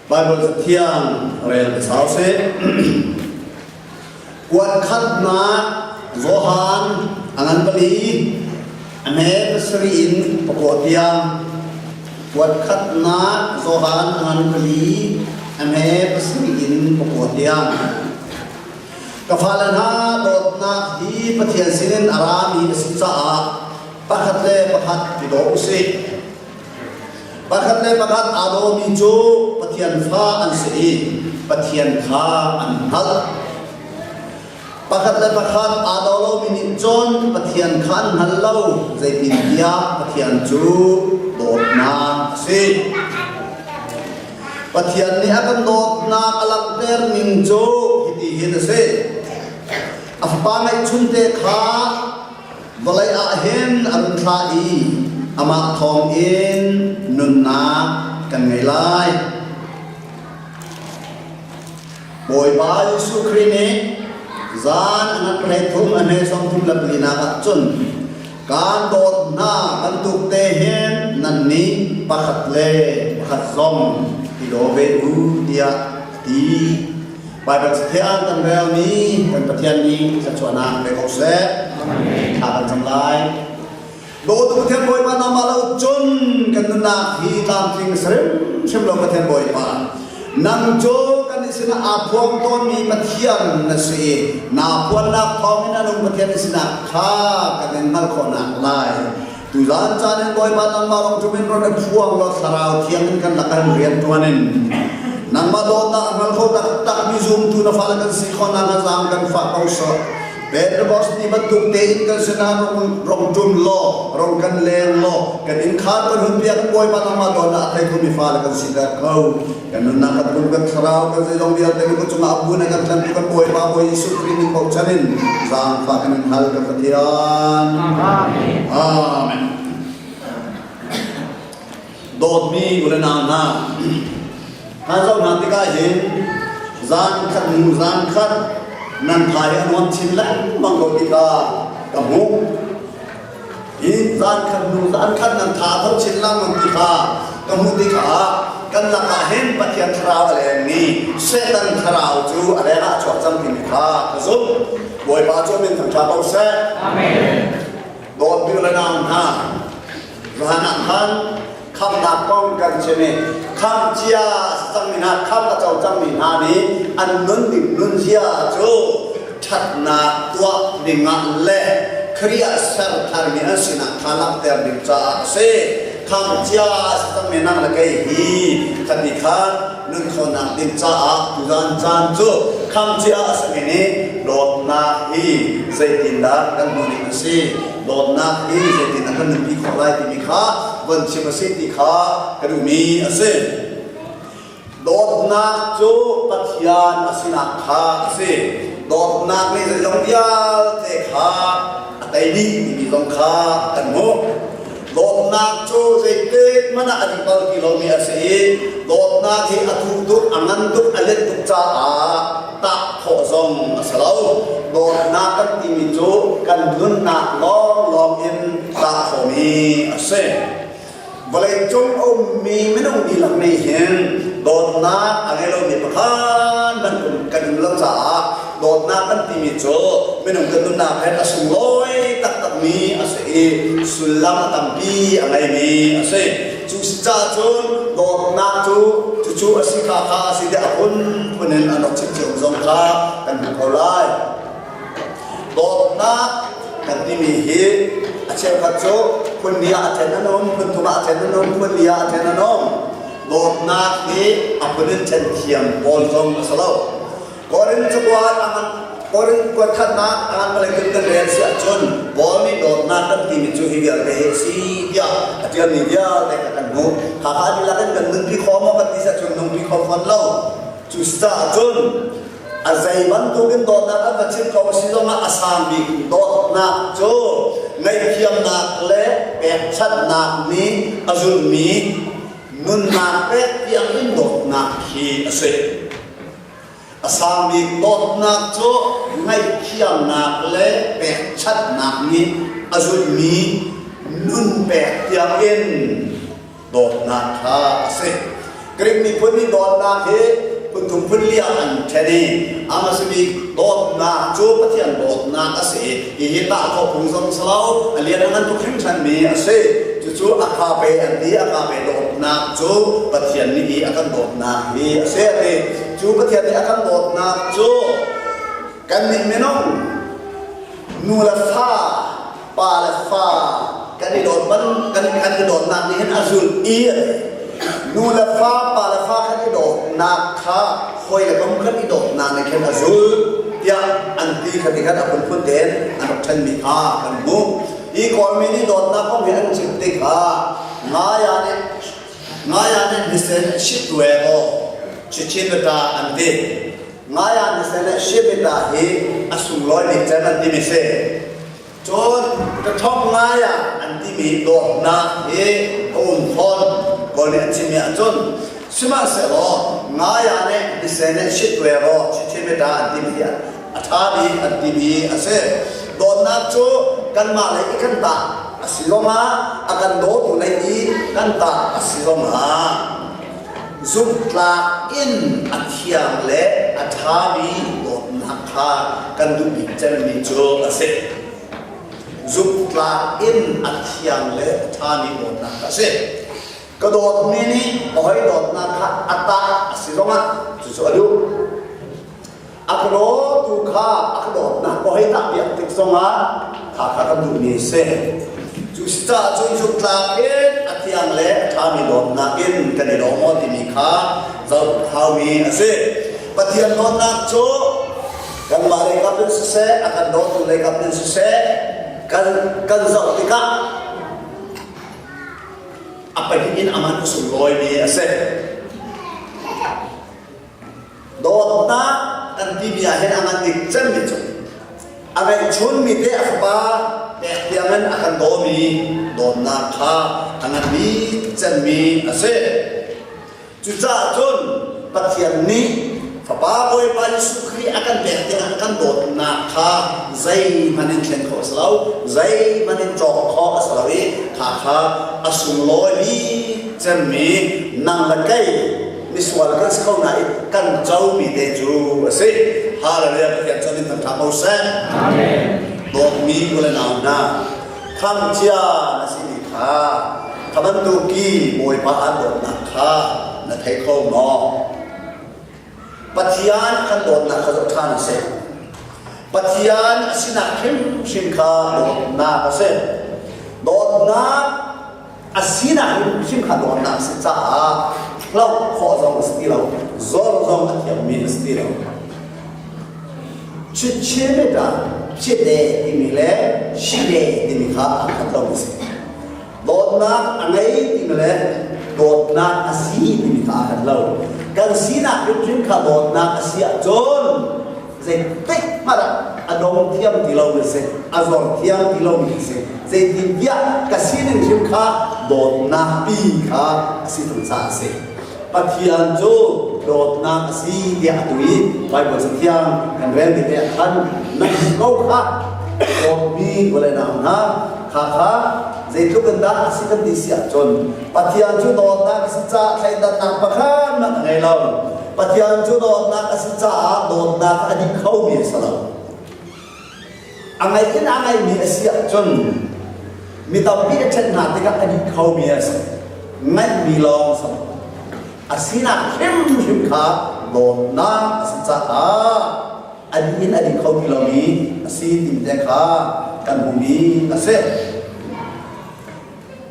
Bible thiang rel sauce kuat khatna zohan angan bali ame sriin pokotiam kuat khatna zohan angan bali ame sriin pokotiam kafalana dotna hi pathian sinin arami sitsa pakhatle pakhat bido usi pakhatle pakhat ado mi jo pathian pha an sei pathian kha an hal pakhatle pakhat ado lo min chon pathian khan hal lo zai bin dia pathian chu dotna se pathian ni akan dotna alang ter min jo hiti hin se afpa mai chunte kha balai a hen an tha i ama thong in nun na kan ngai lai boi ba Yesu Krine zan an plei thum ane som thum la plina ka chun kan dot na kan tuk te hen nan ni pakhat le pakhat som ti do ve u dia ti Bible thian tan rel ni kan pathian ni sa chuana ve ko se amen kan samlai do tu thian boi pa na ma lo chun kan na hi tam thing sem lo pathian boi pa nang jo kan isina apong ton mi pathian na se na pon na thom na nung pathian isina kha kan nal khona lai tu zan chan boi pa na ma lo tu men ron phuang lo sarau thiang kan la kan rian tuanin nang ma do na ngal kho tak mi zoom tu na fala kan si khona na zam kan fa ko so Better boss ni batuk te in kan sena rong tum lo rong kan leng lo kan in khat kan hun pia kan boy pa ma do na thai khu mi fa la kan si da kau kan nun na kan kan kharau kan se long dia te ko chuma abu na kan kan kan boy pa boy Yesu Krine ko chanin sang fa kan hal kan pathian amen amen dot mi ulana na ha zo na ti ka hin zan khat nan thai an chin lan mang go ti ka ka mu in zan khat nan tha tho chin lang mang ti ka ka mu ti ka kan la ka hen pathian thrau ale ni se tan thrau chu ale na chok cham ti ka ka zo boi ba cho min thang cha pau se amen dot bi la nam ha rana han kham na kong kan chene kham chia sang min ha kham ka chau chang min ha ni an nun dim nun chia cho that na tua dinga le kriya sar thar mi asina khalak ter dim cha se kham chia sang min na la kai hi khati khan nun khona dim cha tu jan chan cho kham chia sang ni dot na hi zai tin da kan mu ni se dot na hi zai tin na kan pi kholai ti mi kha vân chim mà sinh thì khá cái đủ mi ở sen đốt nát chỗ bắt hiền ở sinh nát khá sen đốt nát này rồi giống dia thế khá tại đi thì giống khá cần mốt đốt nát chỗ dây tết mà na anh bao km ở sen đốt nát thì anh thu đốt anh ăn đốt anh lên đốt cha ta khổ dòng ở sau đốt nát các tìm chỗ cần luôn nát lo in ta khổ mi ở sen Valai chung om mi menung di lang nei hen dot na angelo mi pakhan dan kan lam sa dot na kan ti mi cho menung kan na phet asung loi tak tak mi ase sulam tampi angai mi ase chu cha chun dot na chu asika kha aside apun punen anok chik chom zong kha kan ko lai dot na kan ti mi hi achel khacho kun dia athenanom kun thuma athenanom kun dia athenanom dot na ni apunin chen thiam bol zong asalo korin chukwa aman korin ko thana aman malai kan len si achon bol ni dot na kan ti mi chu hi ga he si dia atia ni dia le kan mu ha ha ni la kan nung pi kho mo kan ti sa chun nung pi kho fon lo chu sta achon azai ban tu bin dot na kan chin ko si zong na asam bi dot na cho ngay khiam nạc lẽ bẹt chặt nạc mi azul mi nun nạc bẹt tiang in dot nạc khi ase asami dot nạc cho ngay khiam nạc lẽ bẹt chặt nạc mi azul mi nun bẹt tiang in dot nạc kha ase กริมมีพุ่นนี่โดนนาเฮพุ่นถุงพุ่นเลี้ยอันแค่นี้อามาสมีโดนนาจูปะเทียนโดนนาอาเสอีเฮตาเขาพุงสมสลาวเลียนนั้นทุกขึ้นชันมีอาเสจูอาคาเปอันนี้อาคาเปโดนนาจูปะเทียนนี่อากันโดนนามีอาเสเลยจูปะเทียนนี่อากันโดนนาจูกันนี่ไม่น้องนูลฟ้าปาลฟ้ากันนี่โดนมันกันนี่โดนนานี่เห็นอาซุลอีนูลฟ้าปาลฟ้ากันนี่โดนนาข้าคอยเลยก็มันกันนี่โดนนาในเขตอาซุลยาอันที่ขัดกันอันพุ่นเด่นอันฉันมีข้ากันมุอีกคนมีนี่โดนนาก็มีอันจิตติข้างายานี่ดิเซนชิดเวโอชิบตาอันที่งายานิเซนชิบตาฮีอสุลอยนี่เจมันที่มิเซจนกระทบงายาอันที่มีโดนนาฮีอุ่นทนก็เลยจิมีอันจนสมัครเสร็จงายานี่ดิเซนชิดเวโอชิบตาอันที่มีอัฐาบีอันที่มีอาเซโดนนาจูกันมาเลยอีกันตาอสิโลมาอากันโดตุเลยอีกันตาอสิโลมาซุปลาอินอัฐยามเละอัฐาบีโดนนักฆ่ากันดูบิจันมิโจอาเซซุปลาอินอัฐยามเละอัฐาบีโดนนักอาเซก็โดนมินิโอ้ยโดนนักฆ่าอัตตาอสิโลมาจุดอดูอักโรตุข้าอักโดดนะก็ให้ตักเปียกติดสงาข้ากันดูนี่เซ่จุดตาจุดจุดลาเอ็นอัฐยามเละถ้ามีโดดนักเอ็นกันในโดมอที่มีข้าเจ้าข้ามีเซ่ปฏิญาณโดดนักโจกันมาเลยกับเป็นเซ่อากันโดดเลยกับเป็นเซ่กันเจ้าติกาapa ini aman usul loy ni ase dotna anti biahen aman dikcen gitu agai chun mi te akba tiangan akan domi dotna kha akan mi chen mi ase chucha chun pathian ni papa boy pa sukri akan tiangan akan dotna kha zai manin chen kho slau zai manin chok kho aslawi kha asum loi chen mi nang la kai miswal kan skau nai kan chau mi te chu ase hallelujah pathian chonin tam tha mo sa amen dot mi kula na na kham chia na si ni kha thaban tu ki boy pa an dot na kha na thai kho no pathian kan dot na kha than se pathian asina khim shim kha dot na ka se dot na asina khim kha dot na se chaเราขอจงสติเราจงอัฐยมีสติเราชิดเชื่อไม่ได้ชิดเดที่มีเล่ชิดเดที่มีข้าขัดเราไม่สิโดนนักอะไรที่มีเล่โดนนักอาศีที่มีข้าขัดเราการศีนักยิ่งข้าโดนนักอาศีจนเจ็บเต็กมาละอารมณ์เทียมที่เราไม่สิอารมณ์เทียมที่เราไม่สิเจ็บที่ยากการศีนึงยิ่งข้าโดนนักปีข้าอาศีต้องสาสิปัจจัยจูโดดนักสีเดียตุยไปบนสังเกตกันเรื่องที่เป็นขันนักเขาค่ะโดดมีก็เลยนำนะค่ะใจทุกคนได้สิกันดิเสียจนปัจจัยจูโดดนักสิจ้าใครดันนักประคันนักไงเราปัจจัยจูโดดนักสิจ้าโดดนักอันนี้เขามีสลับอันไหนที่อันไหนมีเสียจนมีตอนที่เช่นหาที่กับอันนี้เขามีเสียไม่มีลองสลับอาศีนักเข้มขาโดนน้ำอาศีจ้าอันนี้เขาที่เรามีอาศีติมเดขากันบุมีอาเซ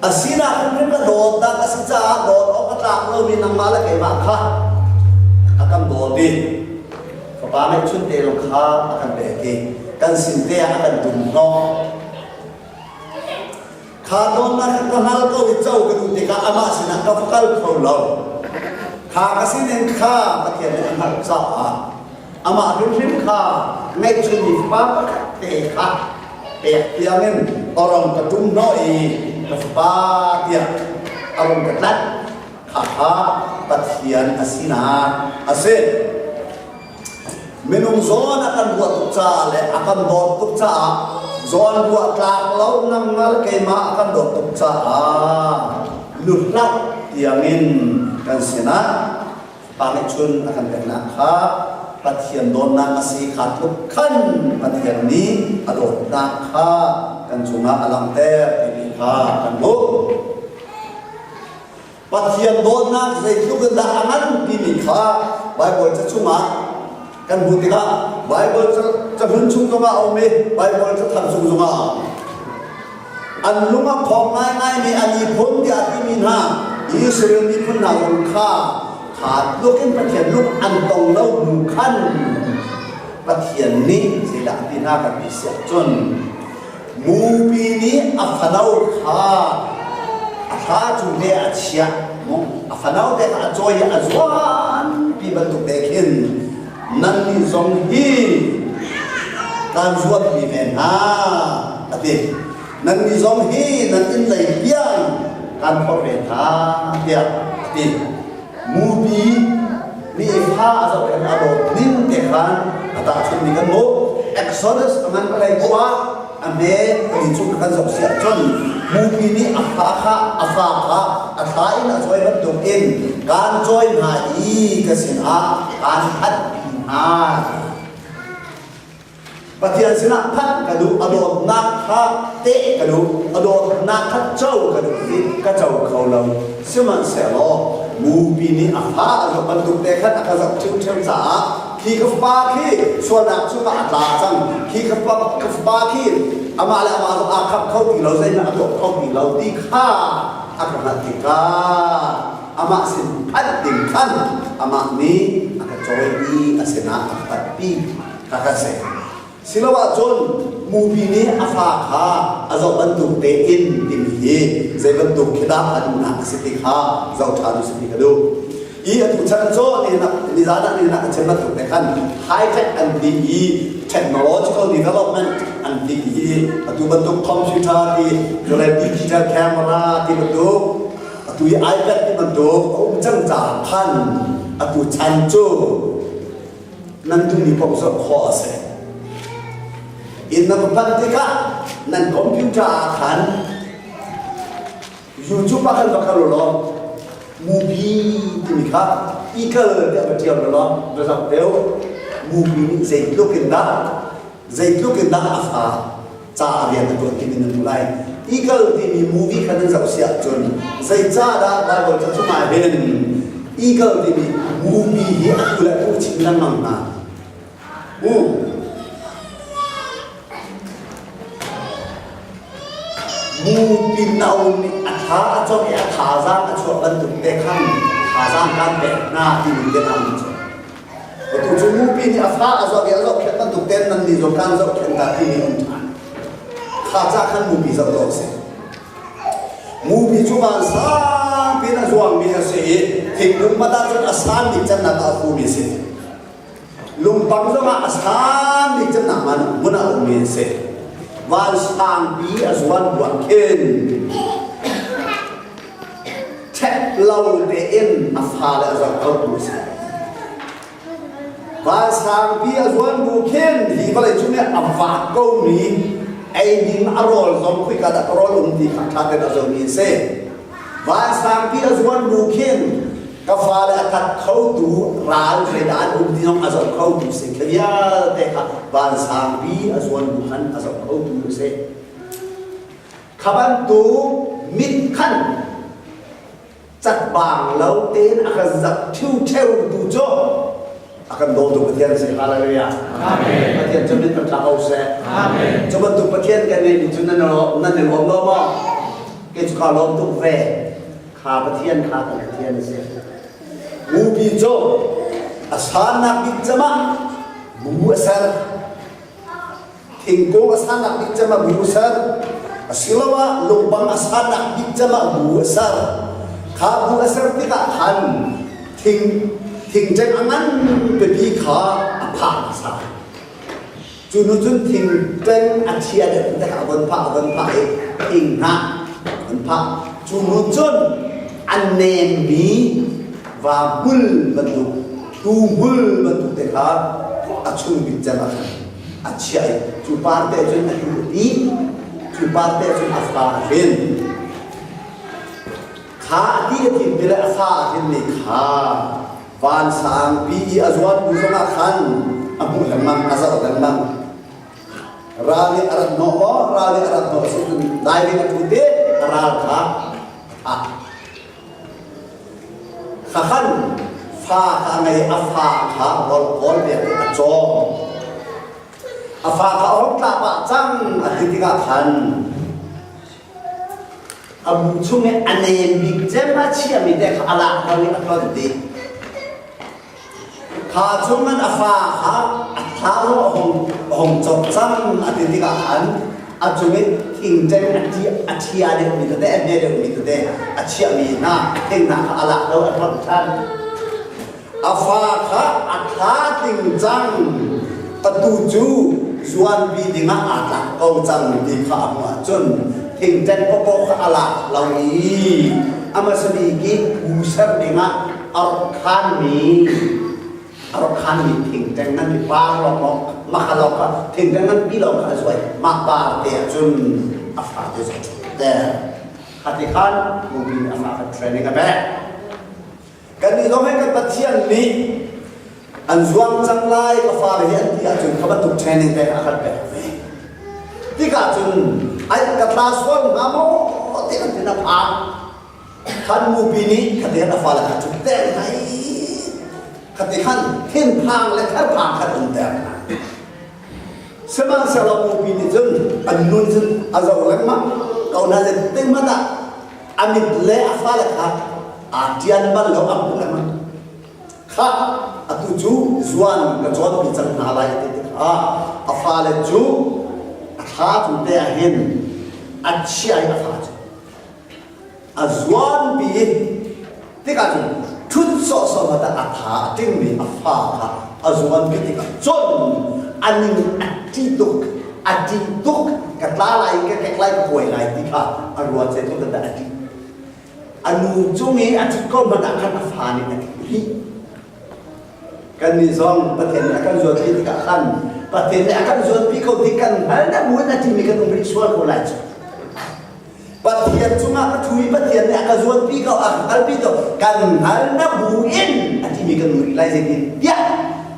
อาศีนักเข้มก็โดนน้ำอาศีจ้าโดนออกกระตากเรามีนำมาแล้วไงบ้างค่ะอากันโดนดิพระบาไม่ชุดเดียวค่ะอากันเบกีกันสินเดียอากันดุมน้องข้าโดนนักก็ฮัลก็วิจารณ์กันดูดีกับอามาสินักก็ฟังเขาเราข้าก็สิ่งหนึ่งข้าปฏิญาณหักษาอามาถึงสิ่งข้าไม่ชุนฟ้าเตะข้าเตะเตียงนั้นอารมณ์กระตุ้นน้อยกับฟ้าเตียอารมณ์กระตัดข้าปฏิญาณอาศีนาอาเซเมนุโซนอาการบวชตุกจ้าและอาการโดดตุกจ้าโซนบวชกลางเรานั่งนัลเกมาอาการโดดตุกจ้าหลุดเล่าเตียงนั้น กันเสนาปางชุนอาการเป็นนักข้าปัจเจียนโดนนักสีขาดทุกขั้นปัจเจียนนี้อดนักข้ากันชุนาอลังเตอร์ที่มีข้ากันบุกปัจเจียนโดนนักใส่ทุกข์ด่างั้นที่มีข้าไบเบิลจะชุมากันบุตรข้าไบเบิลจะพึ่งชุมก็มาเอาไหมไบเบิลจะทำชุมก็มาอันลุงอ่ะของง่ายๆมีอันนี้พ้นที่อาทิมีนาอิสราเอลมีพ้นหนาองค์ข้าขาดลูกเอ็นประเทศลูกอันตรงแล้วมุขันประเทศนี้เสียดายที่น่ากันพิเศษจนมูปีนี้อัฟนาอุข้าข้าจุดเดียดเชียอัฟนาอุเดียดจอยอัจวันพี่บรรทุกเด็กหินนั่นนี่ทรงฮีการจวดมีเมน่าอดีตนั่นมีทรงฮีนั่นอินเลยเพียงการพอเรียนท่าเดียดีมูบีนี่ฟ้าจะเป็นอารมณ์นิ่งเด็กขันอาตาชุนนี่กันโมเอ็กโซดัสมันอะไรกว่าอันเนี้ยที่จุดกันสับเสียจนมูบีนี่อัฟาค่ะอัฟาค่ะอัฟาอินช่วยบรรทุกอินการช่วยหาอีกสินะการพัดหาปฏิญาณสินะพัดกระดูอโดนนักฮะเตะกระดูอโดนนักฮัดเจ้ากระดูที่กระเจ้าเขาเราสมันเสลอมูปีนี้อาฟ้าจะบรรทุกเด็กขันอาจจะชุ่มเชื่อมสาขี้กฟ้าขี้ส่วนนักส่วนอัตราจังขี้กฟ้าขี้อามาและอามาอาคับเข้าตีเราใส่หน้าตัวเข้าตีเราตีข้าอาคับนัติกาอามาสินพัดติ่งขันอามานี้อาจจะจอยดีอาเสนาอาปัดปีกากเสศิลปะจนมูบีนี้อาฟ้าข้าอาจจะบรรทุกเตอินดิมฮีจะบรรทุกขีดาอันนักสิทธิข้าจะทานสิทธิกระดูอีอันทุกชั้นโซ่นี่นะนิจานะนี่นะเช่นบรรทุกเตขัน high tech อันดี technological development อันดีอันทุบรรทุกคอมพิวเตอร์ที่จะเล่นดิจิทัลแคมราที่บรรทุกอันทุ iPad ที่บรรทุกจังจ่าพันอันทุชั้นโซ่นั่นทุมีความสำคัญเสียอินนับพันธิกะนั่นคอมพิวเตอร์ขันยูทูบกันก็รู้หรอมูบีที่มีค่ะอีกเลยเดี๋ยวไปเที่ยวหรอโดยเฉพาะเดี๋ยวมูบีนี่ใจลุกขึ้นได้อาฟ้าจ้าเรียนตัวที่มีนั่นทุไลอีกเลยที่มีมูบีขันนั้นจะเสียจนใจจ้าได้ได้บทจะชุ่มหายเป็นอีกเลยที่มีมูบีที่อัตุละผู้ชิมนั่นมั่งนะมูปินเอาอัฐาจงอัฐาสร้างอัฐบรรทุกเด็กขันขาสร้างการแบกหน้าที่มีเด็กทำจงตัวจมูปินอัฐาอัฐบรรทุกเด็กนั้นมีจงการจงเข็นการที่มีอุ่นฐานขาจากขันมูปิจะโดนเสียมูปิจุบันสร้างปีนั้นจวงมีเสียทิ้งลุงมาได้จนอาสานดิจันนักอาคูมีเสียลุงปังจะมาอาสานดิจันนักมันมุนาอุมีเสียวันสังปีอาจวันบวกเอ็นเทเราเดินอาฟาเลอาจจะเข้าดูสิวันสังปีอาจวันบวกเอ็นที่ก็เลยช่วงนี้อาฟาเกาหลีไอ้ดินอารมณ์สมคุยกันอารมณ์ที่ขาดขาดเป็นอาจจะมีเสวันสังปีอาจวันบวกเอ็นก็ฟาเลอาจจะเข้าดูร้านเฟดานที่น้องอาจจะเข้าดูสิแค่ยาแต่ค่ะวันสังปีอาจวันบวกเอ็นอาจจะเข้าดูเสขับตูมิดขันจัดบางแล้วเต้นอาการจัดทิวเทวดูโจอาการโดนตัวประเทศเสียอะไรเลยอ่ะประเทศจะมีปัญหาเอาเสียจะมาตัวประเทศกันในจุดนั้นนั่นในหัวเราบ้างเกี่ยวกับลมตัวแฝงขาประเทศขาประเทศเสียมูบีโจอาสานักบิจมาบูเซอร์ทิ้งโกอาสานักบิจมาบูเซอร์Silawa lubang asanak di jama bu asar, kabu asar tidak han, ting jangan beri kha apa asar. Junujun ting jang atia de tidak abon pa ting na abon pa. Junujun anembi wa bul bentuk, bul bentuk dekha acung bijama atia. Juparte jun di Partai Afghanistan, ขาที่จะถิ่นไปแล้วฟ้าถิ่นนี่ขาฟานสามปีอาจวนบุษมาขันอาบุลมังอาซาดังมังราลีอารัตโนราลีอารัตโนสุดได้เรื่องทุเดราลขาขันฟ้าข้างในอาฟ้าขาบอลเบียดอาจอมอาฟ้าขาองตาปะจังอาทิตย์กาขันอาบุชุงอันนี้มีเจมาเชียมีเด็กอะไรเขาเรียกว่าดีข้าชุงมันอาฟ้าขาท้าโลหงจบจังอาทิตย์กาขันอาจุงทิ้งเจมอาเชียเด็กมีตัวเด็กเด็กมีตัวเด็กอาเชียมีนะทิ้งนะอะไรเราอัตราชันอาฟ้าขาท้าทิ้งจังประตูจูส่วนบีดิ่งอาตะกองจังดีข้ามาจนทิ้งเจนโปกอะไรเรานี้อามาสบีกิบูเซอร์ดิ่งอาคันมีทิ้งเจนนั้นบ้าหลอกมาขลอกทิ้งเจนนั้นปีหลอกสวยมาบาเดียจนอาฟ้าจะสุดแต่ขัดขันมูบินอาฟ้าเทรนนิ่งกันแบบกันนี้เราไม่กันตัดเชียนนี้อันส่วนจังไรก็ฟ้าเห็นที่อาจจะเขาต้องเทรนนิ่งแต่อาคันแบบที่อาจจะไอ้กระตาส่วนงามโอ้ที่นั่นที่นั่นพังขันมูบินี้ขัดเห็นอาฟ้าเลยขัดจุดแต่ไหนขัดขันเห็นพังและแค่พังขัดอุ่นแต่สมัยสลับมูบินี้จนอันนู้นจนอาจจะเล็กมากเขาน่าจะเต็มมาได้อันนี้เละอาฟ้าเลยครับอาเจียนบ้านเราอับบุญมันข้าอัตุจูจวนกับจวนพิจารณาอะไรติดอาฟ้าเลยจูข้าทุเดียเห็นอัจฉริยะฟ้าจูอาจวนปีที่กันทุนโซโซมาแต่อาถาจึงมีอาฟ้าค่ะอาจวนปีที่กันจนอันนี้อัจิตุกกับลาไหลกับใกล้กับป่วยไหลที่ค่ะอารวาเจตุกันแต่อัจิอันนู้จงนี้อาจจะก็มาดักขันฟ้านี่นะกันนี่ซองประเทศนี้อาการส่วนที่กับขันประเทศนี้อาการส่วนที่เขาที่กันนั่นนะมวยนั่นที่มีกันตรงนี้ส่วนคนละจุดประเทศจุมาก็ช่วยประเทศนี้อาการส่วนที่เขาอาร์บิโตกันนั่นนะมวยอันที่มีกันตรงนี้ไล่เส้นนี้เดียว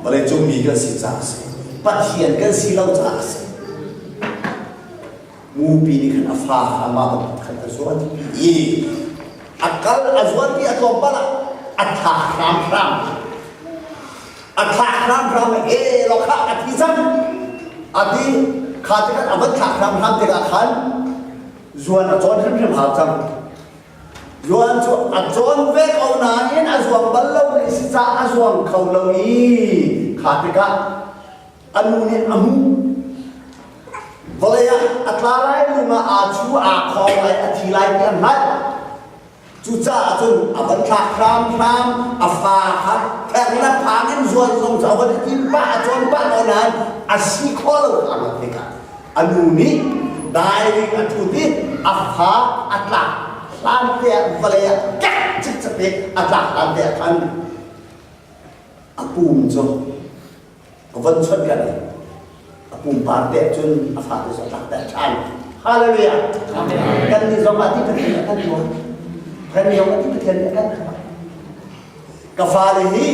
บริจงมีกันสิจ้าสิประเทศกันสิเราจ้าสิมูปีนี้ขันฟ้าอามาขันส่วนที่akal azwati atau apa athak ram lokha atizam adi khatikan abad thak ram tega khan zuan ajon hem hacham zuan chu ajon ve kauna in azwang ballo isa azwang khawlawi khatika anuni amu boleh atlalai lunga achu akhawai athilai kiamat Cuca tu, abang kram afah, kerana pangan zuan zong jauh di timpa, jompa onan, asikol amat mereka. Anu ni, dari atu ni afah atlah, lantai balaya, cek atlah lantai kan, apum jo, kawan cun kan, apum parde cun afah tu atlah tercan. Haleluya. Kan ni zong mati pergikan jual. Kan yang itu berjaya kan kafalihi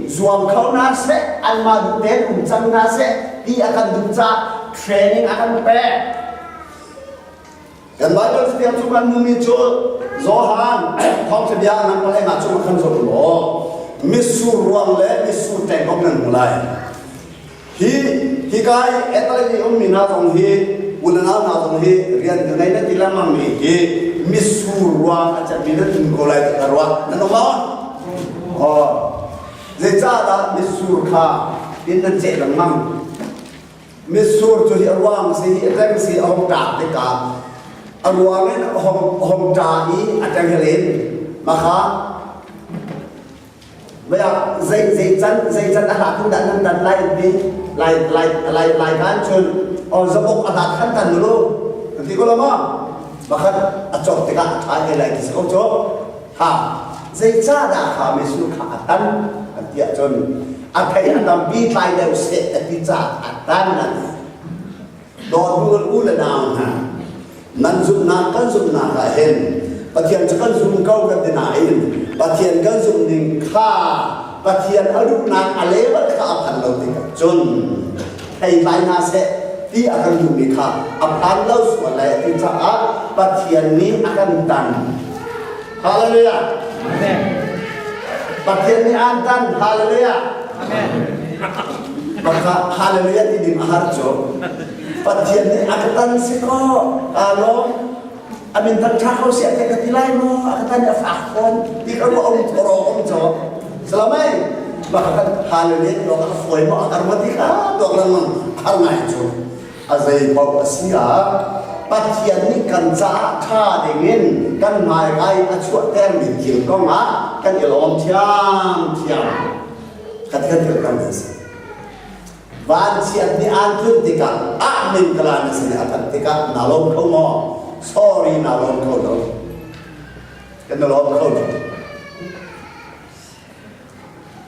zuam kau nase almadu ten uncang nase dia akan duca training akan pe dan Bible setiap cuman muncul zohan kau sebiang nak mulai macam makan zolo misur ruang le misur tengok nan mulai hi kai etalagi mina tong hi ulana na tong hi rian ngai na tilamang hi misur ruang aja bila tingkolai terwa nanoma oh zeta misur kha inna je lamang misur tu ruang si reng si ong ta te ka ruang en hong ta i atang helen maka baya zai chan aha kun dan lai bi lai kan chun on zabok adat kan tan dulu nanti ko lama bahkan acok tega ai lagi sekocok ha zai cha da kha mesu kha atan dia chun akai adam bi tai deu se ti cha atan nan don ul ul na ha nan zum na kan zum na ka hen ประเทียนจะกันซุ่มเก้ากันที่ไหนประเทียนกันซุ่มหนึ่งข้าประเทียนอรุณนักอะไรวะข้าพันเราติดจนไอ้ใบนาเสที่อาการอยู่มีข้าอภันเราส่วนอะไรที่จะประเทียนนี้อาการดันฮาเลลูยาประเทียนนี้อาการดันฮาเลลูยาmaka haleluya di maharjo patian ni akatan siko kalau amin tercakau si akan ketilai mo akatan ya fakon di kalau om toro om jo selama maka haleluya do ka foi mo akar mati ka do kan harnai jo azai bab asia patian ni kan za kha dengin kan mai ai achuat ter min kin ko ma kan ilom thiam katakan terkan Van siat ni antun tika amin kelana sini akan tika nalom kau mo sorry nalom kau do kan nalom kau do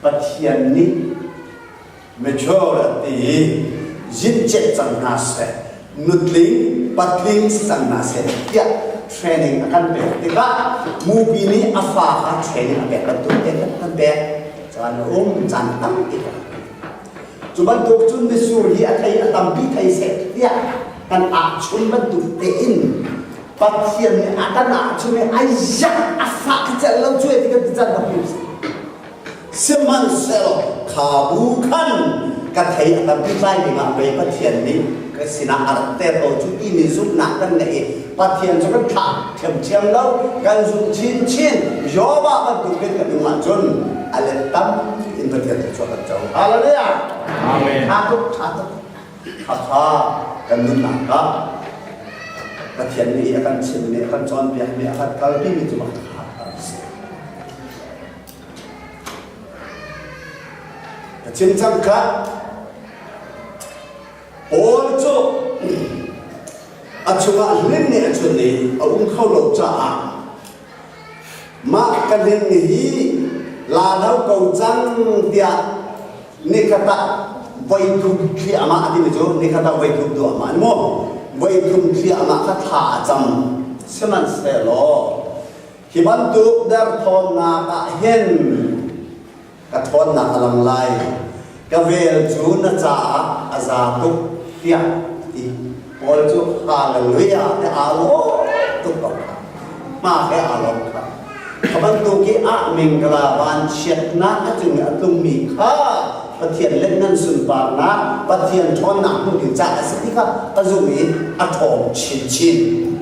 patian ni majority jinjet sang nase nutling patling sang nase ya training akan be tika movie ni apa training akan tu akan be jangan jangan tika Cuman dokter besur dia kaya tambi kaya setia kan acun bentuk tein pasien ni akan acun ni ayah afak kecil lalu cuy tiga tiga tapi seman sel kabukan katai tambi saya dengan bayi pasien ni kesina arter atau cuy ini zoom nak kan ni pasien cuman tak ciam lalu kan zoom chin jawab bentuk kita dengan acun aletam inverter cuaca jauh. Haleluya. Amin. Satu kata dan nunaka katian ini akan sini akan cuan biar ni akan kalau ini cuma cincang ka orjo acunga lini acuni alung kau loca mak kalini lalau kau jang dia ni kata waitum ki ama adi bejo ni kata waitum do ama mo waitum ki ama kata jam seman selo hibantu dar thon na ka hen ka thon na alang lai ka vel chu na cha azatu tia ti ol chu haleluya te alo tu ko ma ke alo ka kabantu ki a mingla ban chet na atung atung mi kha pathian len nan sun par na pathian thon na mu din cha asiti ka azumi athom chin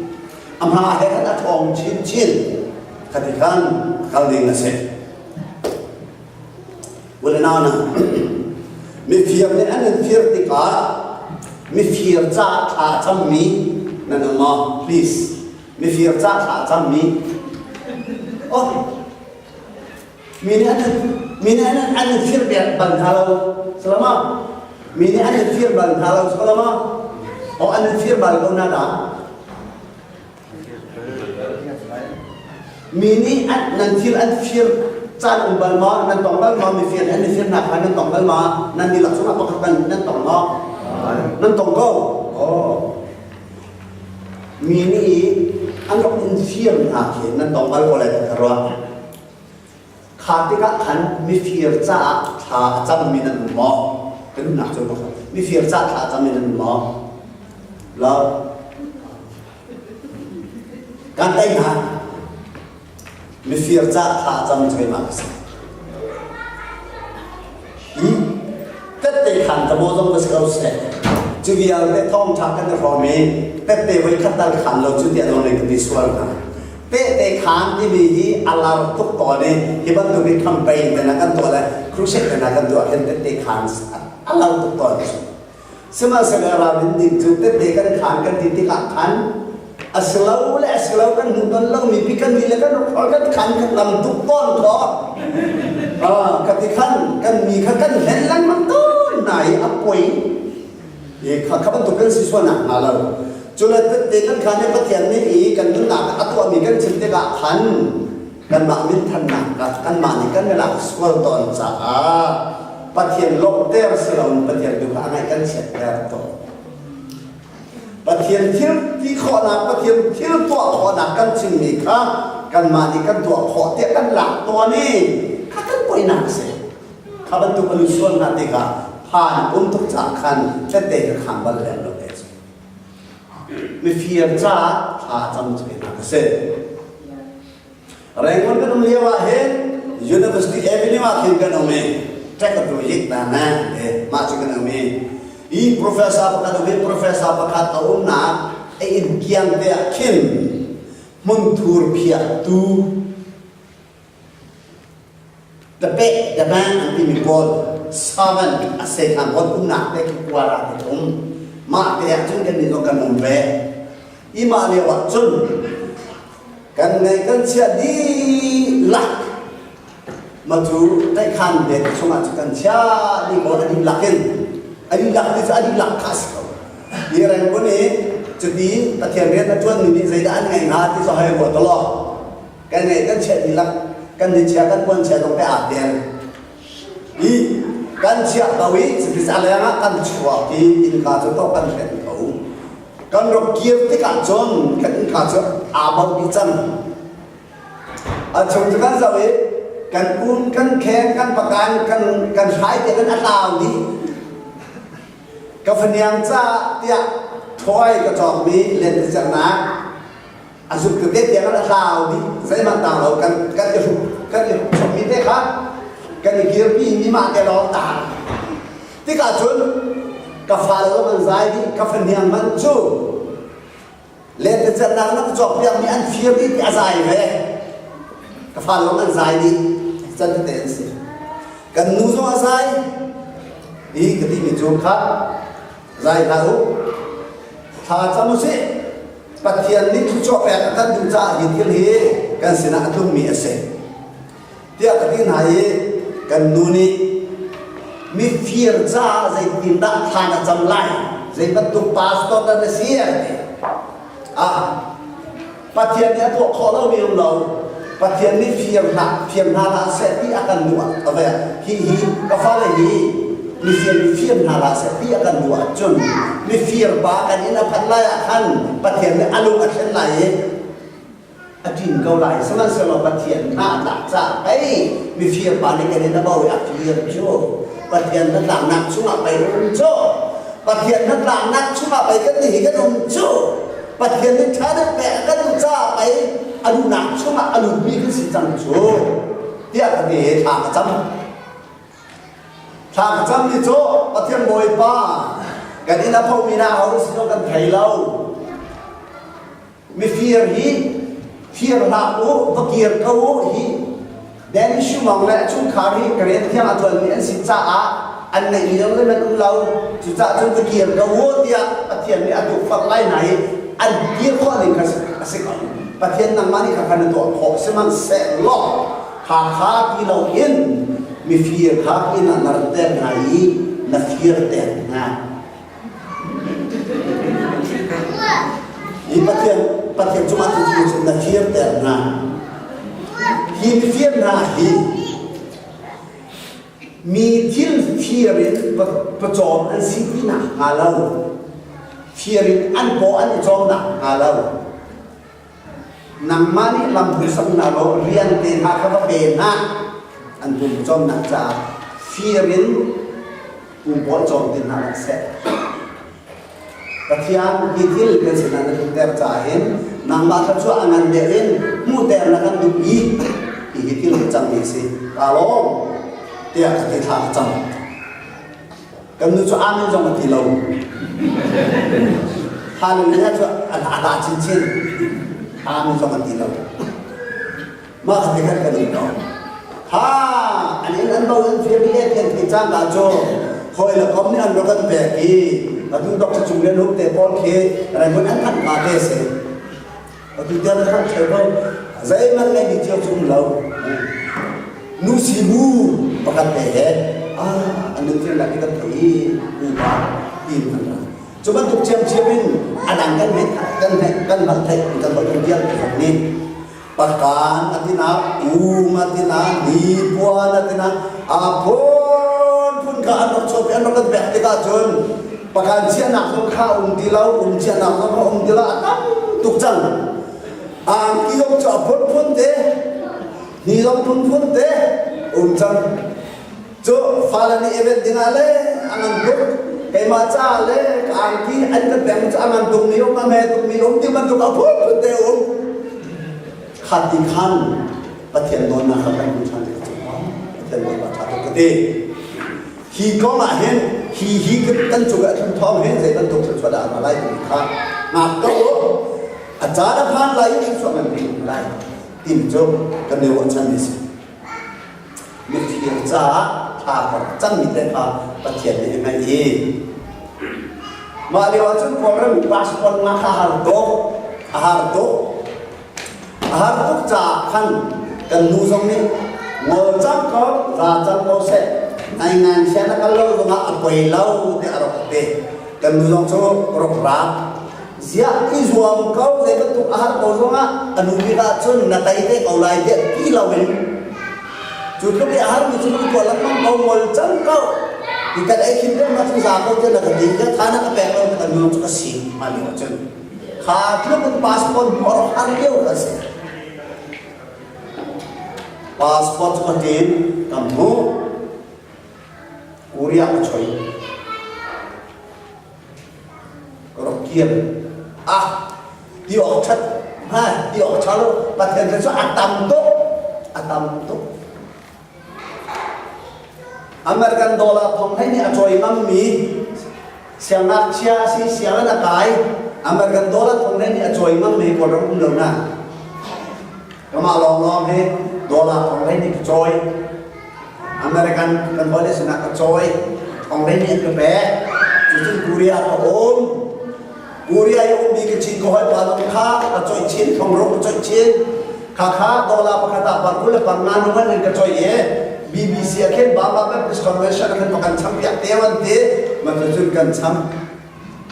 amha he ka athom chin katikan kalding na se wala na mi fiam ne an fier tika mi fier cha tha cham mi nanama please mi fier cha tha cham mi oh mini ana fir ban halau selama mini ana fir ban halau selama oh ana fir ban kau nada mini nan fir chan umbal ma nan tong bal ma mi fir ana fir nak nan tong bal ma nan di laksana pakatan nan tong ma nan tong kau oh mini anggap infir nak nan tong bal boleh terus Ketika kan mifir ca tha jam minan mo kan nak coba mifir ca tha jam minan mo la kan tai ha mifir ca tha jam choi ma hi tete kan ta mo jong bas kau se chu bial te thong tha kan ro me tete wai khatal kan lo chu dia lo ne ki swal na te khan ti bi hi alar tuk to ne hiban tu bi campaign na kan to la crusade na kan to hen te khan alar tuk to sema sagara bin din tu te kan khan kan ti ka khan aslau kan nun lo mi pi kan mi le kan khan kan lam tuk ton to katikan kan mi kan hen lang man to nai apoi e khaban tu kan si so na ala Cuma tekan kane patian ni kan tu nak atau amikan cinta kak kan mamin tan nak kan mani kan melak sekolah ton saa patian lokter selaun patian juga anak kan setter to patian til ti kho nak patian til to kho nak kan cinta กันมาที่กันตัวขอเตี้ยกันหลักตัวนี้ข้ากันป่วยหนักเสียข้าบรรทุกอนุส่วนนาติกาผ่านทุกจากขันจะเตะขังบัลเลนเราเตะมีเฟียร์จ้าหาจำเป็นนักเสียแรงมันก็ต้องเรียกว่าเห็น University Avenue มาขึ้นกันเอาไหมแจ็คตัวยิ่งนานนะมาชิกันเอาไหมอีโปรเฟสซ่าประกาศเอาโปรเฟสซ่าประกาศเอาหน้าไอ้อินเกียนเดียขึ้นมุนทูร์พิอาตูแต่เป็ดแต่แม่อันที่มีบอลสามวันอาศัยทางบอลอุ้มหนักได้กี่กว่าระดับผมมาเดียจุนกันนี่ต้องกันมุ่งไปอีมาเรียกว่าจุนกันในกันเชียดีหลักมาดูได้คันเด็กช่วงนั้นกันเชียดีบอลอดีหลักเองอดีหลักที่จะอดีหลักคัสเขาดีอะไรพวกนี้จุดนี้ตะเทียนเรียนตะจวนนี่ใจด้านไงนะที่จะให้หัวตลอดกันในกันเชียดีหลักกันในเชียกันคนเชียต้องไปอาบเดียนอีกันเชียตะวิสิ่งที่อะไรนะกันชัวที่อินคาจะต้องกันเป็นเขากันรบเกียรติกันจนกันอินคาจะอาบบิจันช่วงที่กันจะเวกันอุ่นกันแข็งกันประกันกันหายใจกันอัดลาวนี้กับฝรั่งจ้าเตี้ยถอยกระจอกนี้เล่นจากนั้นอาสุดคือเด็กอย่างนั้นลาวนี้ใส่มาต่างเรากันจะชมมีได้ครับกันอีกเกี่ยวพี่มีมาแต่เราต่างที่กาจุนกับฟ้าเรามันใจดีกับฝรั่งมันจูเล่นจากนั้นนักจอกยังมีอันเฟียร์ที่อะไรเลยกับฟ้าเรามันใจดีจันทร์เต็นสิกันนู้นอะไรดีก็ที่มีจุดครับใจเราถ้าจำสิปัจจัยนี้ทุกช่วงแปลกกันดูจ้าหินที่นี้กันสินะต้องมีเสกที่อาทิตย์ไหนกันนูนี่มีฟีร์จ้าใจดินดักทานจำไล่ใจบรรทุกพาสต้ากันเสียปัจจัยนี้ตัวขอเรามีเราปัจจัยนี้ฟีร์หนักฟีร์นาลาเสที่อาการหนวดอะไรฮีกาฟาเลยฮีมีฟีร์นาลาเสที่อาการหนวดจนมีฟีร์บากันอินาพันไล่ขันปัจจัยนี้อารมณ์อันเช่นไรอาทิตย์เกาไลสมัยสมัยปัจจัยน่าหนักจ้าไอ้มีฟีร์บานี่กันนี่นะบ่าวอยากฟีร์โจปัจจัยนั้นหลังนักชุ่มไปรุ่งโจปัจจัยนั้นหลังนักชุ่มไปกันนี่กันรุ่งโจปัจจัยนี้ช้าได้แปะกันจ้าไปอนุนักชุ่มอนุมีขึ้นสิจังโจเดี๋ยวกันนี่ทางจำนี่โจปัจจัยมวยป้ากันนี่นะพ่อมีนาเขาสิโนกันไทยเรามีฟีร์ฮีฟีร์นักโอ้ตะเกียร์เขาฮีเดนิชูมังและชุนคารีกระเรียนที่อาจารย์มีอันสิจ้าอันในเรื่องนั้นเราจุดจ้าจนตะเกียร์เขาโอ้ที่ปัจจัยนี้อาจจะฝักไล่ไหนอันเดียวข้อหนึ่งก็สิกันปัจจัยนั้นมันนี่ขันตัวขอสมันเสร็จล้อขาที่เราเห็นมีฟีร์ขาที่นั่นนั่นเต็มไหนนั่นฟีร์เต็มนะอีปัจจัยจุมาที่จุดนั่นฟีร์เต็มนะฮีมีฟีร์นะฮีมีที่ฟีร์ประจอมอันสิ่งที่หนักหาเราฟีร์อันโบอันจอมหนักหาเรานำมานี่ลำพูสังนาเราเรียนเดินหาคำว่าเป็นนะอันปุ่มจอมหนักจ้าฟีร์ปุ่มโบจอมเดินหาเสร็จปัจจัยที่ที่เป็นสิ่งนั้นที่แต่จ่าเห็นนำมาทำชั่วอันนั้นเดินมูแต่ละกันดูอีที่ที่เราจำมีสิตาลงเดี๋ยวจะทำจำกันดูชั่วอันนี้จงมาที่เราฮาเลลูยาชั่วอาดาชินชินอันนี้จงมาที่เรามาขัดกันกันดูเนาะฮ่าอันนี้นั่นเราเรียนฟิลิปปินส์ที่จ้างกาโจคอยละคำนี้อันเรากันแบกอีแล้วดูดอกจุ่มเรียนรู้แต่บอลเคอะไรพวกนั้นท่านมาเทเสแล้วดูเดี๋ยวท่านเชื่อว่าใจมันไม่ดีเจ้าจุ่มเรานูสิบูประกันแต่อันนึงที่เราที่กันที่บูบาอินมันนะจุ่มตุกเชียมอันนั้นกันไหมกันบังไทยกันบังเดียร์แบบนี้ประกันอันที่นับมาที่นับดีบัวนั่นที่นับพุ่นการอันชอบอันนั้นแบบที่กันจนประกันเชียนักต้องข้าดีเราเชียนักต้องข้าดีเราตั้งตุกจัง ki dong cha phun te ni dong phun te chang cho falani event dingale angan duk kai ma cha le ki an ka bem cha angan duk ni ma me duk ni ti man duk phun te khati khan pathian non na kha kan chan de cha pathian non ba cha to te hi ko ma hen hi kan chu ga thum thom hen se kan duk cha da ma lai ni kha na ko achara phan lai ni so man ni lai tin cho kan ne wa chan ni se mi thi cha tha ko chan mi te kha pathian ni ngai hi ma le wa chun ko ram passport na kha har to cha khan kan nu song ni ngo chang ko ra chang ko se nai ngan se na ka lo nga apoi lau te aro te kan nu song cho ro ra zia izuam kau ze ka tu ahar ko zonga anu bi ka chun na tai te ko lai te ki lawin chu ko bi ahar mi chu ko la mang ko mol chang kau ki ka ai khim ma chu sa ko te na ka din ka thana ka pe ko ka nu chu ka si ma li wa chun kha thlo ko passport or har keu ka se passport ko din kam ho Korea ko choi ko kian di ok chat di ok chalo pathian so atam to American dollar thong hai ni achoi mam mi siang nak chia si siang na kai American dollar thong hai ni achoi mam mi ko ram lo na kama long he dollar thong hai ni choi American kan boleh senak choi thong hai ni ke be chu Korea ko Korea yung ubi ke chin ko hai palong kha choi chin thong ro choi chin kha dollar pa kata par kule par na no man ka choi ye BBC aken ba press convention aken pakan cham ya tewan te man chun kan cham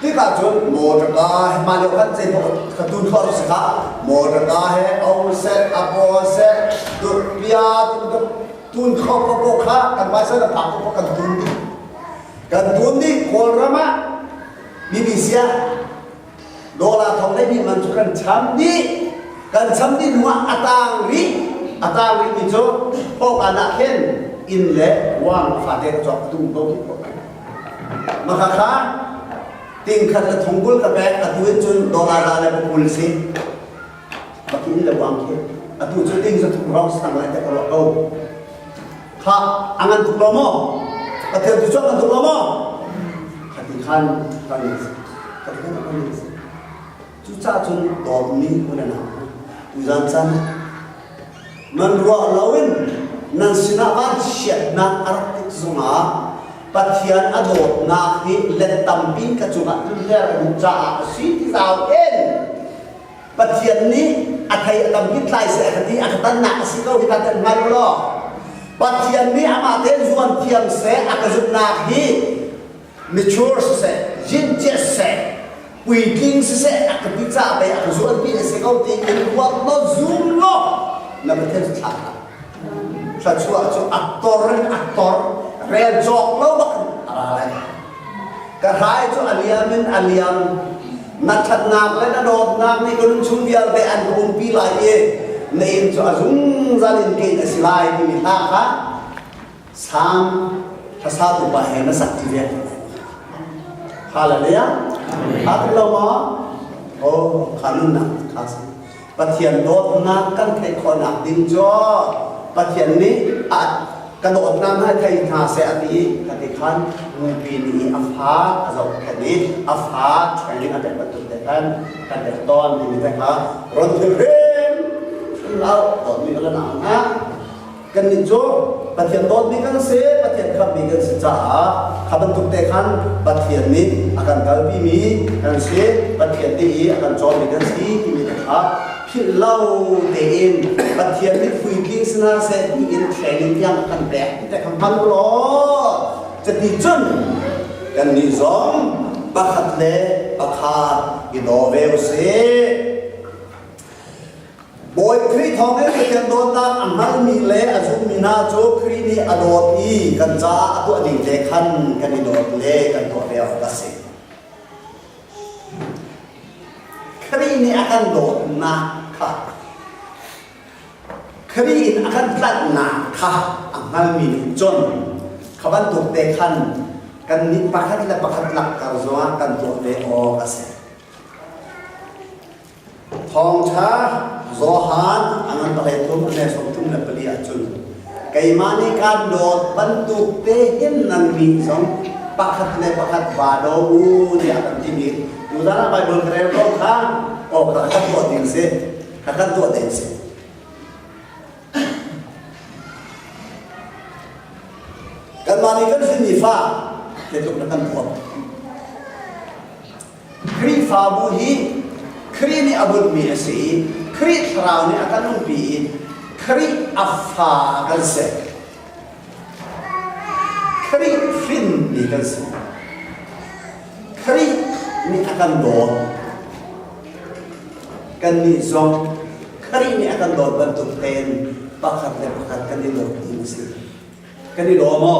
ti ka chun mo ta ka ma lo kan che ko ka tun kho ro sa mo ta ka he au se apo se tu pia tun kho ko kha kan ba sa na pa ko kan tun ni ko rama BBC dollar thong lai ni man chu kan cham ni nuwa atang ri ni cho po kana khen in le wang fa te chok tung to ki ko ma kha ting khat la thong bul ka ba atu chun dollar la le pul si ma ki in le wang ke atu chu ting sa thong rong sang lai te ko lo kha angan tu lo mo atu tu chok an tu lo mo khati khan ni chú cha chun đom ni ko na tu zan chan man ro lawin nan sina van shet na artik zunga pathian adot na hi let tampin ka chunga tu le ru cha si ti zau en pathian ni athai tampin tlai se khati akhatan na si ko hi ta tan mai lo pathian ni ama te zuan thiam se akazut na hi mature se jin se quy kinh sẽ cái bị trả về cái số anh bị sẽ có tiền cái quạt nó zoom nó là một thiên sản sản xuất cho actor real job nó bak này cái hai cho aliam nát thật nam lấy nó đột nam này còn chung bia về ăn cùng pi lại ye nên cho zoom ra lên cái slide thì mình ta khác sam ta sao tụi bài nó sạch thì vậy Hallelujah. Hallelujah. Oh, kanuna kasi. Pathian dot na kan kai khona ding jo. Pathian ni at kanot na na kai tha se ati kati khan mupi ni afha azau khani afha training ate patut dekan kan de ton ni te kha ron thim lao dot mi la na kan ni jo pathian dot mi kan se pathian kham mi kan se cha khaban tuk te khan pathian ni akan kalbi mi kan se pathian ti akan chon mi kan si mi kha phil lau te in pathian ni fui king sna se ti in training yang kan be te kham phang loจะti chun kan ni zom pakhat le pakhat inove se boy kri thong e ken don ta amal mi le azum mina cho kri ni adot i kan cha atu ani le khan kan ni dot le kan to be of ka se kri ni akan dot na ค่ะคดีอินอาการตัดหนาค่ะอังมัลมีจนขบันถูกเตะขันกันนิปะคัดและปะคัดหลักกันซัวกันตัวเตะออกกระเสทองช้าโซฮานอันนั้นตะเลตุ้มในสมทุ่มในปลีอาจุนไก่มาในการโดดบรรทุกเตะหินนันมีสองปะคัดและปะคัดบาดอูนี่อาการที่มีดูด้านไปบนกระเบื้องข้างออกกระคัดตัวดิ่งเสียกระคัดตัวดิ่งเสียกันมาในกันสิมีฟ้าเด็กนักการตัวครีฟ้าบุหีครีนี่อาบุญมีสีครีทราวนี่อาการนุ่มปีครีอัฟฟ้ากันเสกครีฟินมีกันเสกครีนี่อาการโดดกันนี่ซองครีนี่อาการโดดบรรทุกเทนปักขัดและปักขัดกันนี่โดดยิงสิกันนี่โดดมอ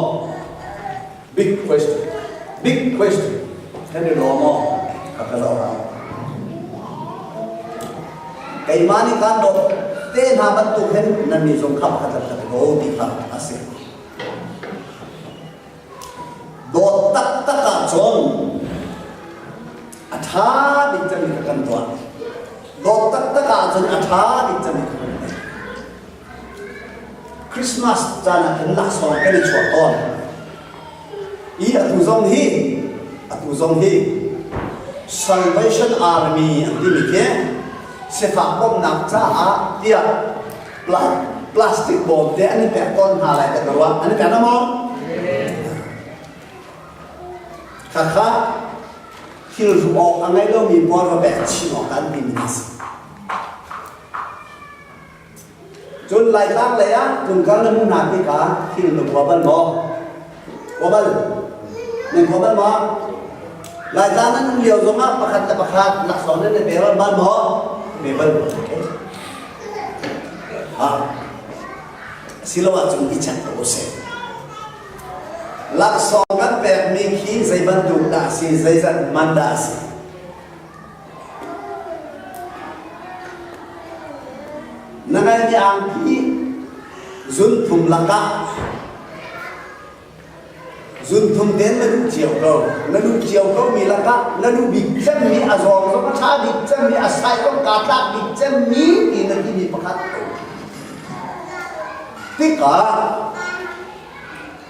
big question kan ni lomo kakalo ra kai mani kan do te na ban tu hen nan ni jong khap khat tak go ti kha ase do tak tak ka chon atha bi chan ni kan to do tak tak ka chon atha bi chan ni Christmas jana kan la so kan ni chwa ton i atu zong hi Salvation Army anti mi ke se fa bom nak cha a tia plastic bom te ani pe kon ha lai ta wa ani pe na mo kha hil ru o angai lo mi por va be chi no kan bi mi jun lai lang le ya jun kan na mu na ti ka hil lu wa ban mo wa ban nên có ban mo lại ra nó liều giống á bạc hạt lạc sòn lên để bé ban mo bé ban xin lỗi chúng đi chặt ô xe lạc sòn các bé mình khi dây ban đủ đã xì dây dặn man đã xì nãy ngày đi ăn thì dun thùng lạc cá Zun thum đến là lúc chiều câu mi là các là lúc bị chân mi à giòn có cha bị chân mi à sai có cả ta bị chân mi thì là cái gì phát tất cả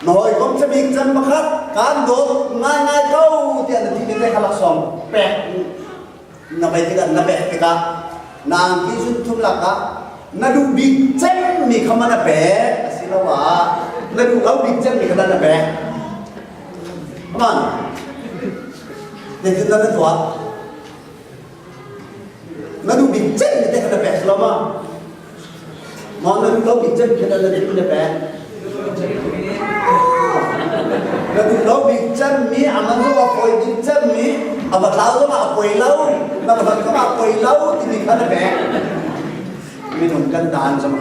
nói không sẽ bị chân phát cán đốt ngay câu thì là cái gì khai lạc sòng bẹt nó bây giờ nó bẹt cái cả nàng cái zun thum là các là lúc bị chân mi không ăn bẹt xin lỗi là lúc câu bị chân mi không ăn bẹt Come on. Nên chúng ta nói thoát. Nó đủ bị chết thì ta cần phải làm mà. Mà nó đủ bị chết thì ta cần phải. Nó đủ bị chết mi, mà nó có phơi bị chết mi, mà tháo nó mà phơi lâu, mà nó mà phơi lâu thì mình cần phải. Mình không cần đàn cho mà.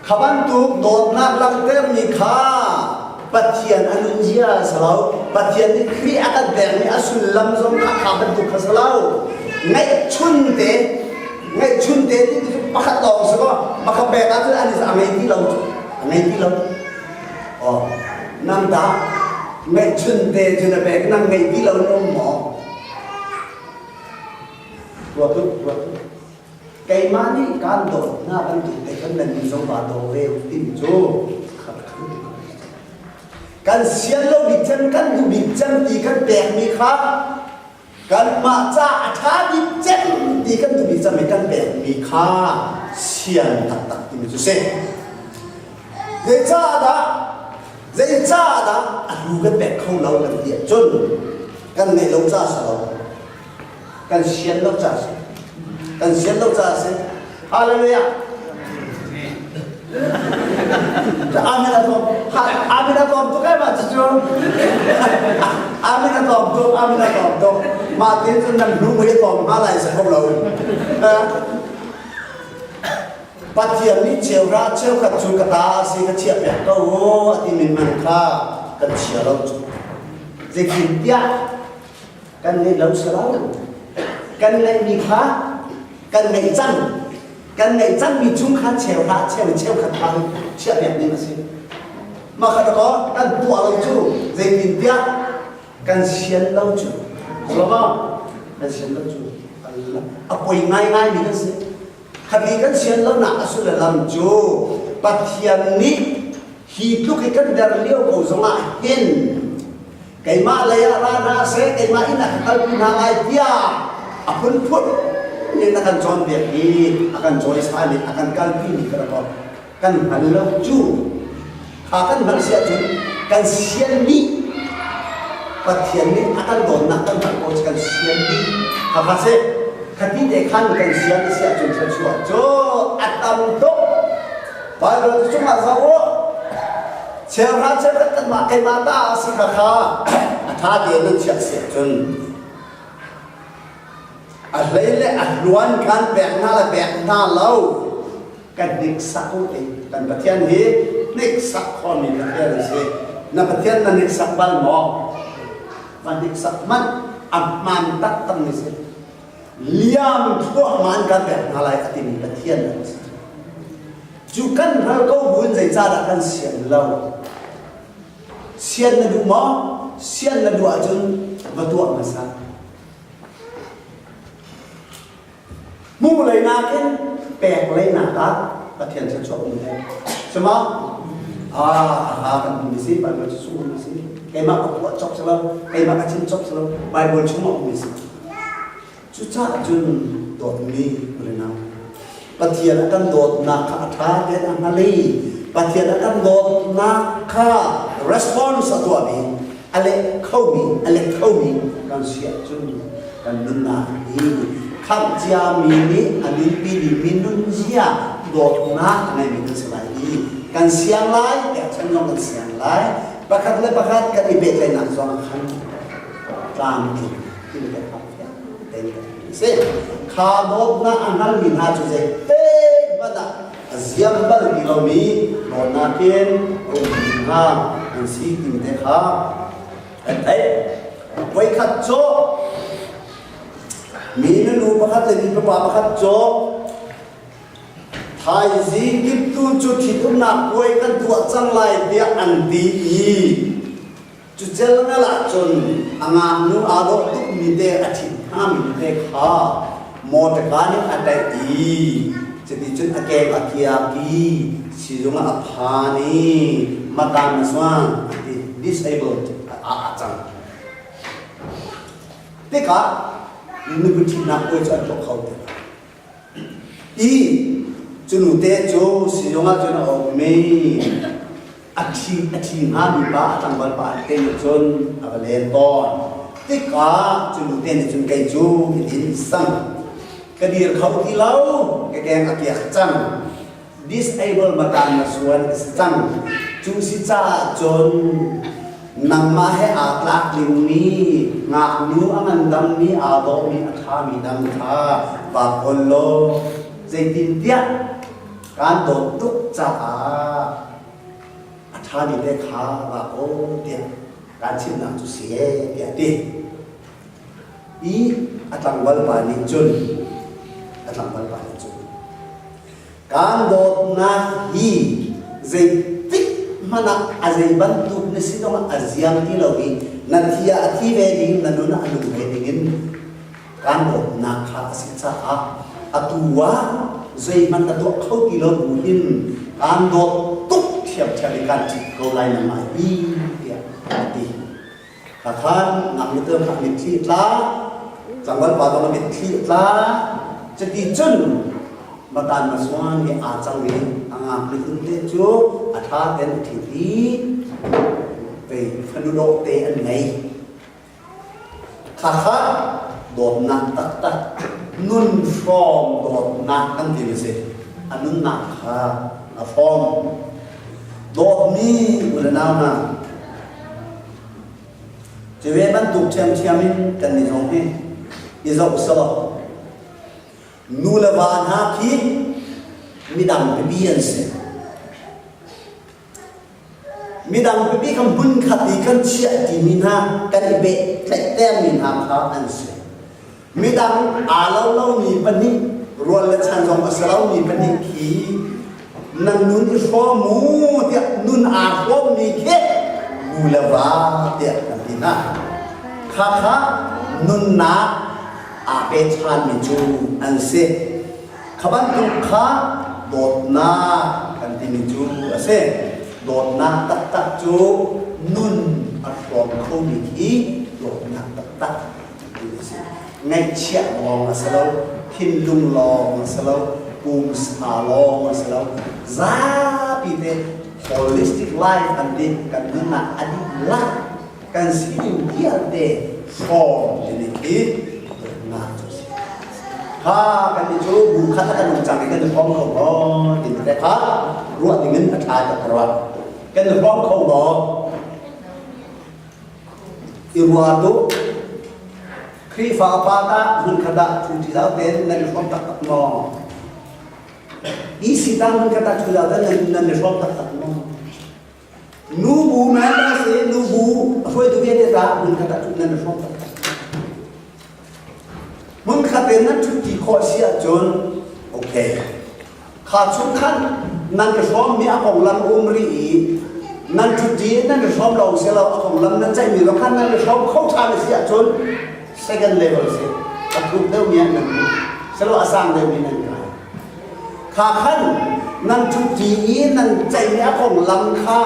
Khaban tu đột nát lăng tem mi kha. Patian anunjia salau patian ni kri akan der ni asul lam zong kha bentu khasalau ngai chun te ni tu pakhat dong so maka be ta tu ani sa ngai ti lo nam da ngai chun te juna be nang ngai ti lo no mo tu kai mani kan do na bentu te kan nan zong ba do ve tin jo kan sian lo bi chân kan du bi chân ti kan pek mi kha kan ma cha atha bi chân ti kan du bi chân mi kan pek mi kha sian tak ti mi se dei cha da alu kan pek khâu lo kan ti chun kan nei lo cha sa lo kan sian lo cha se hallelujah Amina tom tu kai ma chu Amina tom tu ma tin chân nằm lu mới tom ma lại sẽ không lâu bắt thiền ní chiều ra chiều cả chu cả ta si cái chiệp bẹt câu thì mình mang kha cần chiều lâu dịch hình tia cần lên lâu sờ lâu cần lên mi kha กันในจังมีชุ่มขัดเชลขัดทางเชี่ยแบบนี้มาสิมาขัดก็กันตัวเราจู่เด็กดินเดียกันเชียนเราจู่ใช่ไหมกันเชียนเราจู่อ่ะป่วยง่ายนี่กันสิขัดนี้กันเชียนเราหนักสุดเลยลำจู่ปัจจัยนี้ฮีทุกข์กันเดินเลี้ยวกูสมัยเห็นไก่มาเลยอะรานาเสไก่มาอินักตัลพินาไอเดียอ่ะพุ่นนี่นักการจอนเบียดีakan joy sekali akan kalbi ni kerana kan halau ju akan manusia ju kan sian ni patian ni akan donak kan kalau kan sian ni apa sih kati dekan kan sian ni siap ju sesuatu jo atam tu baru tu cuma sawo siapa kan makai mata asyik kata dia ni siap juอะไรเลยล้วนการแบกหน้าและแบกหน้าเรากันนิกสักคนเองกันประเทศนี้นิกสักคนนี่ประเทศนี้สินับประเทศนั้นนิกสักบ้านหมอมันนิกสักมันอับมันตัดตั้งนี่สิเลี้ยงพวกมันการแบกอะไรอติมีประเทศนั้นจุกันเราก็บุญใจจ้าดักันเสียนเราเสียนนั่นดูหมอเสียนนั่นดูอาจารย์มาตัวมาซะมูเลยนาเข็นแปลกเลยนาตาประเทศจะชอบมันเลยใช่ไหมกันมีสิไปมันจะสู้มีสิไอ้มาก็ปวดจบซะแล้วไอ้มาก็ชิ้นจบซะแล้วไปบนชั่วโมงมีสิจุดจ้าจุนโดดมีเลยนะประเทศกันโดดนักขาท้าเดินอันนั้นเลยประเทศกันโดดนักขา response ตัวนี้อะไรเข้ามีกันเสียจุนกันนุ่นนาดีข้าเจ้ามีนี่อันนี้ปีนี้มีนุ่นเสียโดดนักในมีกันสลายดีกันเสียงไล่แต่ฉันยอมกันเสียงไล่ประคัดกันอีเบตเลยนะสองครั้งกลางกินที่เด็กครับเต็มเสียข้าโดดนักอันนั้นมีน่าจะเต็มบ้านอ่ะเสียงบ้านที่เรามีโดดนักเองโอ้ยห้าอันสี่กินเด็กครับไอ้ไว้ขัดโจมีนั่นรู้ประคัดเลยมีประคัดโจไทยซีกิบตูจุดที่ตุ้มนักไว้กันตัวจังไรเดียอันดีจุดเจริญนั่นแหละจนอ่างนู้อาดตุกมีเดอธิห้ามมีเดข้าโมตการนี่อันใดดีจะดีจนอาเกะอาเกียกีสิจงอาภานีมาตามมาสว่าง disabled จังเด็กอ่ะนึกถึงนักวิจัยตัวเขาอีจุนเตโจสิยงอาจุนเอาเมอาชีงามีบ้าตั้งบัลปาเตนจนอาเลนตอนติกาจุนเตนจุนไกจูอินสังกระดิ่งเขาที่เราแกงอาเกียจัง disable มาการมาส่วนจังจุสิจ้าจนนำมาให้อาลักลิงนี้งานูอันดังนี้อาโดมีอัฐามีดังท่าบาปโลเจตินเดียการโดดตุกจ้าอัฐามีเดคาบาโอเดียการชิมน้ำจุเสียเดียดีอีอัตลังวัลปานิจุนการโดดนาฮีเจติmana azai bantu nasi dong aziam ti logi nathia athi veding nanuna anu vedingin kan bo nakha asitsa a atua zai man atu khau ki lo buhin kan do tuk thiam thali kan ti ko lai na mai bi ya ti khan nak ni te khak ni thi tla jangwal pa dong ni thi tla chati chun makan maswan ni a chang ni anga plikun te chu atha ten thi ti pe phanulo te an nei kha dot nak tak nun from dot nak kan ti se anun nak kha a from dot mi ulana na jewe ban tuk chiam kan ni jong he izo so nulavan ha ki midang bibian se midang bibi kan bun khati kan chia ti mina kan be tlek tem min ha kha an se midang alo lo ni pani รวนและชันทรงอัศเรามีเป็นขีนันนุนข้อมูเดียนุนอาข้อมีเค่บูเลวาเดียนันดีนะข้านุนนาอาเปชานมิจูอันเซขบันตุข้าโดดนากันติมิจูอันเซโดดนาตักจูนุนอัดรวมข้อมีขีโดดนาตักไงเชี่ยมองอัศเราหินลุงลองอัศเราปูมสาลองอัศเราซาปีเด holistic life อันเด็กกันนั่นน่ะอันนี้ละกันสิ่งเดียวเดฟอร์มนี่คือน่าจะสิข้ากันที่จูบุคคลกันรู้จักกันจะพร้อมเขาบ่ดินแต่ข้ารู้ว่าดิ่งนั้นอาจจะกระว่ากันจะพร้อมเขาบ่อีวัวดูครีฟ้าปาตามันขดับทุติยาเต็นนั่นชอบตักมองอีสิตามันขดับทุติยาเต็นนั่นชอบตักมองนูบูแม่ละสินูบูช่วยดูเยอะจ้ามันขดับทุนั่นชอบตักมันขดับนั่นทุติข้อเสียจนโอเคขาดสุดขั้นนั่นชอบมีอารมณ์ลำอุมรีนั่นทุตินั่นชอบเราเสียเราอารมณ์ลำนั่นใจมีเราขั้นนั่นชอบเข้าทางเสียจนsecond level สิอัตรุเดียวนี้นั่นสโลอาสามเดียวนี้นั่นกันข้าขันนั่นทุกทีนั่นใจเนี้ยของลำข้า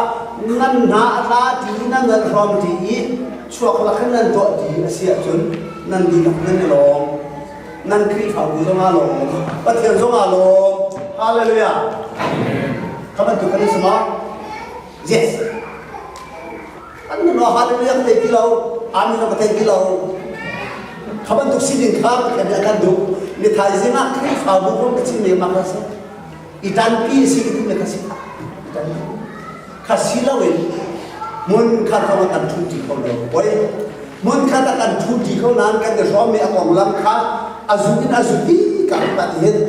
นั่นหน้าตาทีนั่นเงินรอมทีช่วงละขันนั่นตัวทีเสียจนนั่นดีกับนั่นลงนั่นครีฟ้าบุษมาลงปะเทียนสมาลงฮาเลลูยาข้าพเจ้ากันสมา yes อันนี้เราฮาเลลูยาเต็มที่เราอามินเราเต็มที่เราข้าพเจ้าสิ่งข้าพเจ้ากันดูในท้ายสิ่งนั้นครีฟ้าบุษมันสิ่งนี้มาคัสอีตันพีสิ่งที่มันคัสคัสซิลาเวมุนข้าพเจ้ากันทุติเขาเลยโอ้ยมุนข้าพเจ้ากันทุติเขานั้นกันจะชอบมีอารมณ์ลำข้าอาจุดีกันปฏิเหตุ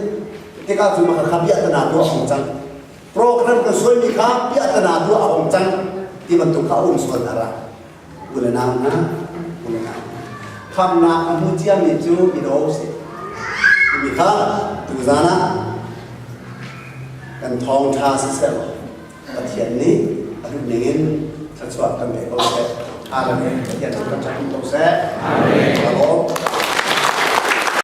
ที่ข้าจุมาข้าพิจารณาตัวของจังโปรแกรมก็ช่วยมีข้าพิจารณาตัวของจังที่มันถูกเขาอุ้มส่วนอะไรบุญนามนะบุญนามคำนาคำพูดที่มีจูมีโรสมีข้าตุจานะกันทองชาสิเซลประเทศนี้อรุณเงินชัดชวัดกันเองโอเคอาเมนประเทศนี้ก็จะเป็นโตเซ่อาเมน